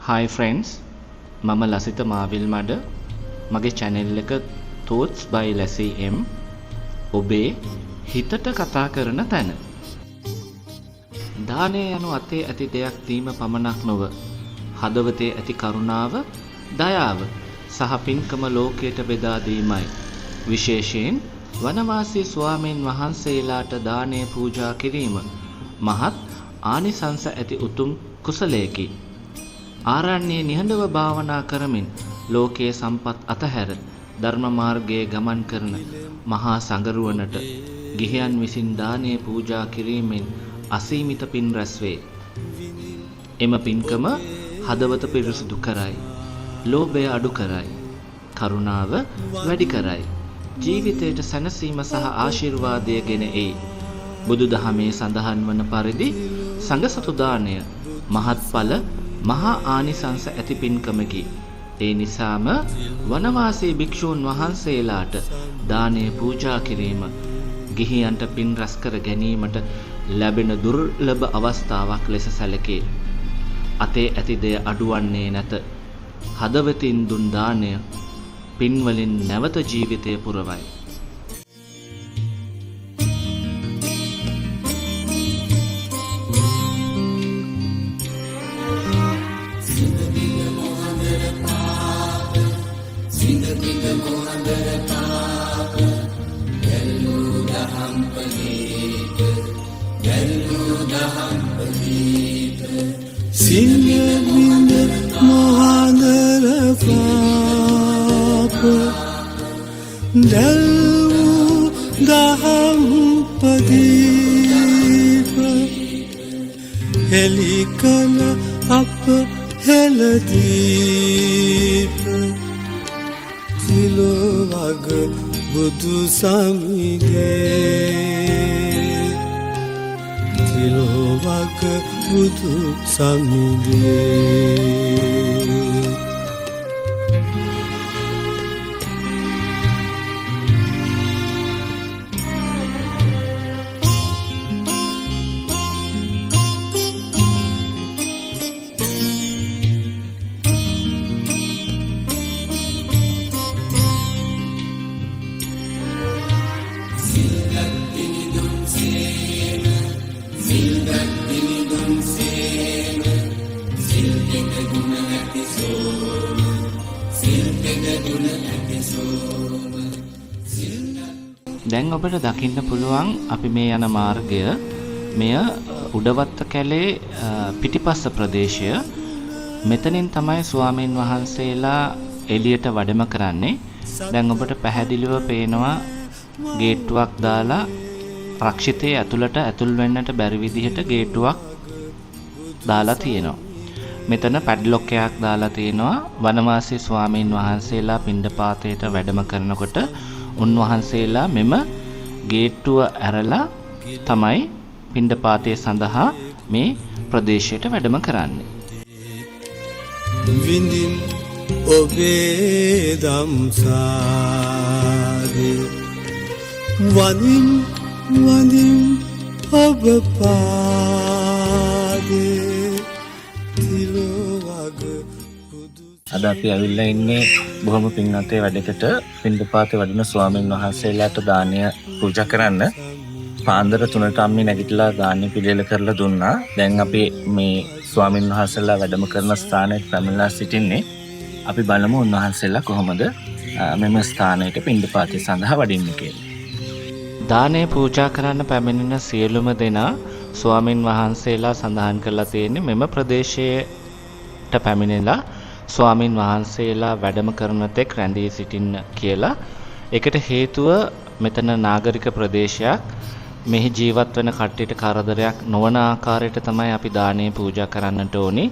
Hi friends, මම ලසිත මාවිල් මඩ මගේ channel එක Thoughts by Lassie M ඔබේ හිතට කතා කරන තැන. දානය යනු අතේ ඇති දෙයක් දීම පමණක් නොව හදවතේ ඇති කරුණාව, දයාව සහ පින්කම ලෝකයට බෙදා දීමයි. විශේෂයෙන් වනවාසී ස්වාමීන් වහන්සේලාට දානය පූජා කිරීම මහත් ආනිසංස ඇති උතුම් කුසලයකි. ආරණ්‍යයේ නිහඬව භාවනා කරමින් ලෝකයේ සම්පත් අතහැර ධර්ම මාර්ගයේ ගමන් කරන මහා සංගරුවනට ගිහියන් විසින් දානය පූජා කිරීමෙන් අසීමිත පින් රැස් වේ. එම පින්කම හදවත පිරිසිදු කරයි, ලෝභය අඩු කරයි, කරුණාව වැඩි කරයි, ජීවිතයට සැනසීම සහ ආශිර්වාදය ගෙන එයි. බුදුදහමේ සඳහන් වන පරිදි සංඝසතු දානය මහත්ඵල මහා ආනිසංස ඇති පින්කමකි. ඒ නිසාම වනවාසී භික්ෂූන් වහන්සේලාට දානය පූජා කිරීම ගිහියන්ට පින් රැස් කර ගැනීමට ලැබෙන දුර්ලභ අවස්ථාවක් ලෙස සැලකේ. අතේ ඇති දෙය අඩුවන්නේ නැත. හදවතින් දුන් දානය පින්වලින් නැවත ජීවිතය පුරවයි. සිංහබිඳ මොහඳර පාප දැල්වූ දහම් පදීප හෙළිකල අප හෙළදීප තිලොවග බුදු සමිගේ තිලොවග බුදු සමිගේ දැන් ඔබට දකින්න පුළුවන් අපි මේ යන මාර්ගය මෙය උඩවත්ත කැලේ පිටිපස්ස ප්‍රදේශය. මෙතනින් තමයි ස්වාමීන් වහන්සේලා එළියට වැඩම කරන්නේ. දැන් ඔබට පැහැදිලිව පේනවා ගේට්ටුවක් දාලා රක්ෂිතයේ ඇතුළට ඇතුල් වෙන්නට බැරි විදිහට ගේට්ටුවක් දාලා තියෙනවා. මෙතන පැඩ්ලොක් එකක් දාලා තියෙනවා. වනවාසී ස්වාමීන් වහන්සේලා පිණ්ඩපාතයට වැඩම කරනකොට උන්වහන්සේලා මෙම ගේට්ටුව ඇරලා තමයි පිණ්ඩපාතය සඳහා මේ ප්‍රදේශයට වැඩම කරන්නේ. විඳින් ඔබේ දම්සාදේ වදින් වදින් ඔබ පාදේ තිලොවග අද අපි ඇවිල්ලා ඉන්නේ බොහොම පින්වන්තේ වැඩකට පින්ඩපාතේ වඩින ස්වාමීන් වහන්සේලාට දානය පූජා කරන්න. පාන්දර 3ට අම්මේ නැගිටලා දානය පිළියෙල කරලා දුන්නා. දැන් අපි මේ ස්වාමීන් වහන්සේලා වැඩම කරන ස්ථානයට පැමිණලා සිටින්නේ. අපි බලමු උන්වහන්සේලා කොහොමද මෙම ස්ථානයට පින්ඩපාතේ සඳහා වඩින්නේ කියලා. දානය පූජා කරන්න පැමිණෙන සියලුම දෙනා ස්වාමින් වහන්සේලා සඳහන් කරලා තියෙන්නේ මෙම ප්‍රදේශයට පැමිණෙලා ස්වාමින් වහන්සේලා වැඩම කරන තෙක් රැඳී සිටින්න කියලා. ඒකට හේතුව මෙතන නාගරික ප්‍රදේශයක්. මෙහි ජීවත් වෙන කට්ටියට කරදරයක් නොවන ආකාරයට තමයි අපි දානය පූජා කරන්නට ඕනි.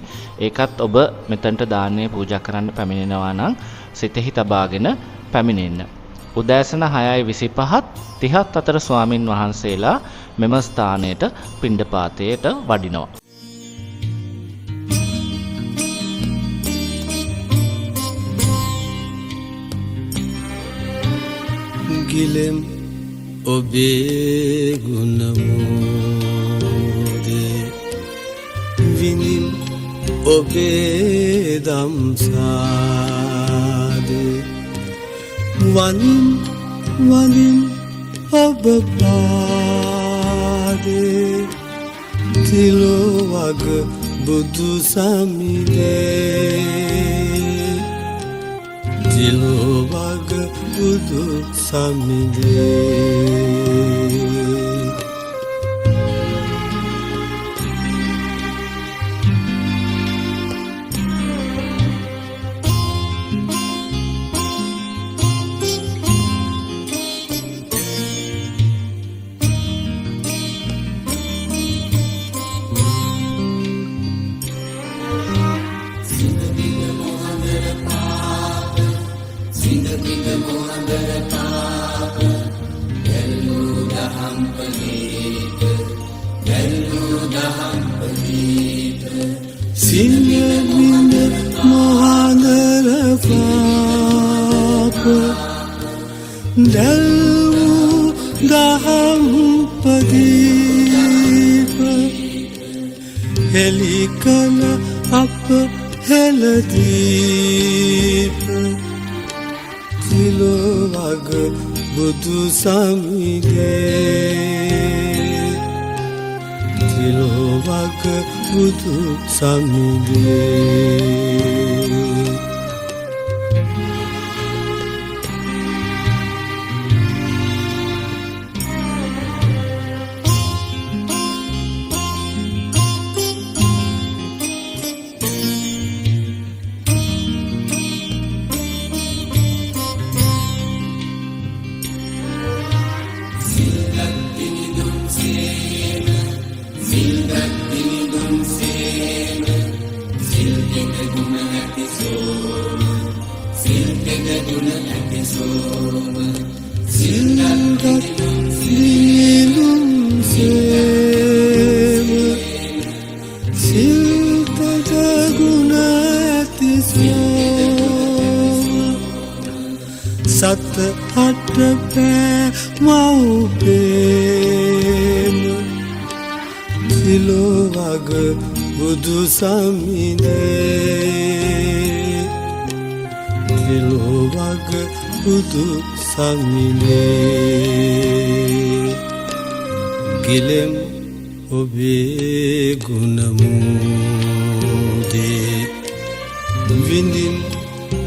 ඒකත් ඔබ මෙතනට දානය පූජා කරන්න පැමිණෙනවා නම් සිතෙහි තබාගෙන පැමිණෙන්න. උදෑසන 6:25 30 අතර ස්වාමින් වහන්සේලා මෙම ස්ථානයට පිණ්ඩපාතයට වඩිනවා. ගිලෙම් ඔබේ ගුණමෝදේ විනින් ඔබේ දම්සාදේ වනින් වනින් ඔබ පාදේ තිලොවග බුදු සමිඳේ තිලොවග බුදු සමිඳේ සිංහබිඳ මහදර පාප දැල්වූ දහම් පදීප හෙළි කළ අප හෙළදීප තිලොවග බුදු සමිඳේ තිලොවග බුදු සමිඳේ සත අට පෑ මව්පේම තිලොවග බුදු සමිඳේ තිලොවග බුදු සමිඳේ ගිලෙම් ඔබේ ගුණමුදේ විඳින්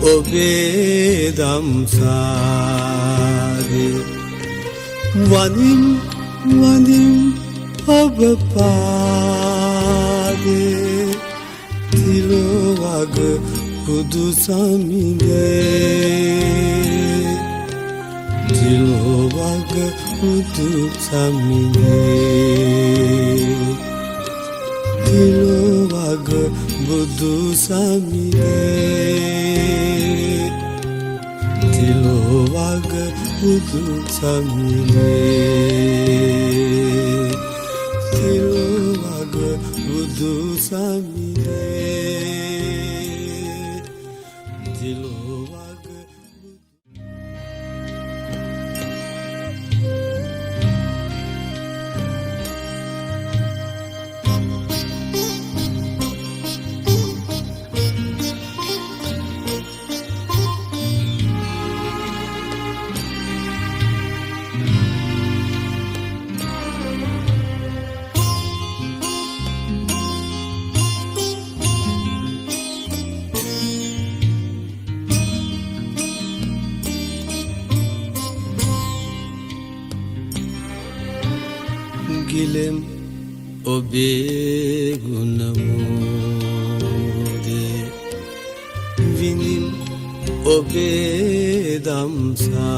ඔබේ දම්සාදේ වනින් වනින් ඔබ පාදේ තිලොවග බුදු සමිඳේ තිලොවග බුදු සමිඳේ තිලොවග බුදු සමිඳේ තිලොවග බුදු සමිඳේ තිලොවග බුදු සමිඳේ තිලොවග ගිලෙම් ඔබේ ගුණමුදේ විඳින් ඔබේ දම්සාදේ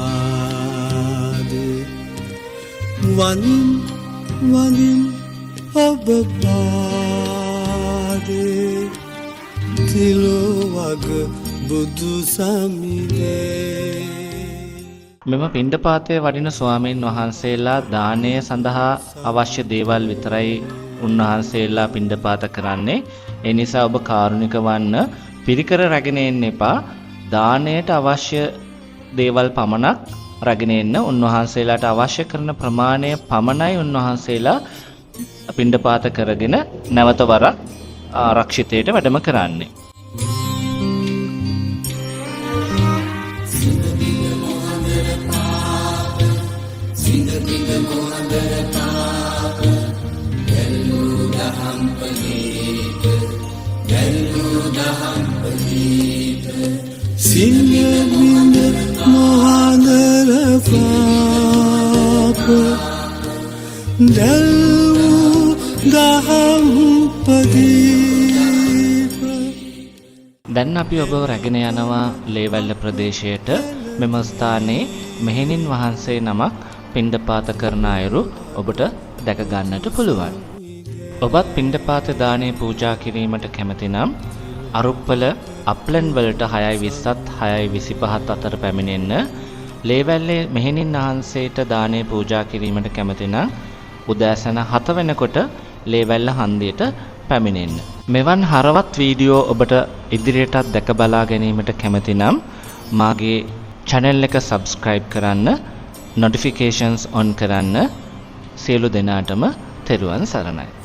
වනින් වනින් ඔබ පාදේ තිලොවග බුදු සමිඳේ මෙම පිණ්ඩපාතයේ වඩින ස්වාමීන් වහන්සේලා දානය සඳහා අවශ්‍ය දේවල් විතරයි උන්වහන්සේලා පිණ්ඩපාත කරන්නේ. ඒ නිසා ඔබ කාරුණික වන්න පිරිකර රැගෙන එන්න එපා. දානයට අවශ්‍ය දේවල් පමණක් රැගෙන එන්න. උන්වහන්සේලාට අවශ්‍ය කරන ප්‍රමාණය පමණයි උන්වහන්සේලා පිණ්ඩපාත කරගෙන නැවත වරක් ආරක්ෂිතයට වැඩම කරන්නේ. සිංහබිඳ මොහඳර පාප දැල්වූ දහම්පදීප. දැන් අපි ඔබ රැගෙන යනවා ලේවැල්ල ප්‍රදේශයට. මෙම ස්ථානයේ මෙහෙණින් වහන්සේ නමක් පිණ්ඩපාත කරන අයුරු ඔබට දැක ගන්නට පුළුවන්. ඔබත් පිණ්ඩපාත දානය පූජා කිරීමට කැමති නම් අරුප්පල අප්ලන් වලට 6:20ත් 6:25ත් අතර පැමිණෙන්න. ලේවැල්ලේ මෙහෙණින් වහන්සේට දානය පූජා කිරීමට කැමති නම් උදෑසන 7 වෙනකොට ලේවැල්ල හන්දියට පැමිණෙන්න. මෙවන් හරවත් වීඩියෝ ඔබට ඉදිරියටත් දැක බලා ගැනීමට කැමති නම් මාගේ channel එක subscribe කරන්න, notifications on කරන්න. සියලු දෙනාටම තෙරුවන් සරණයි.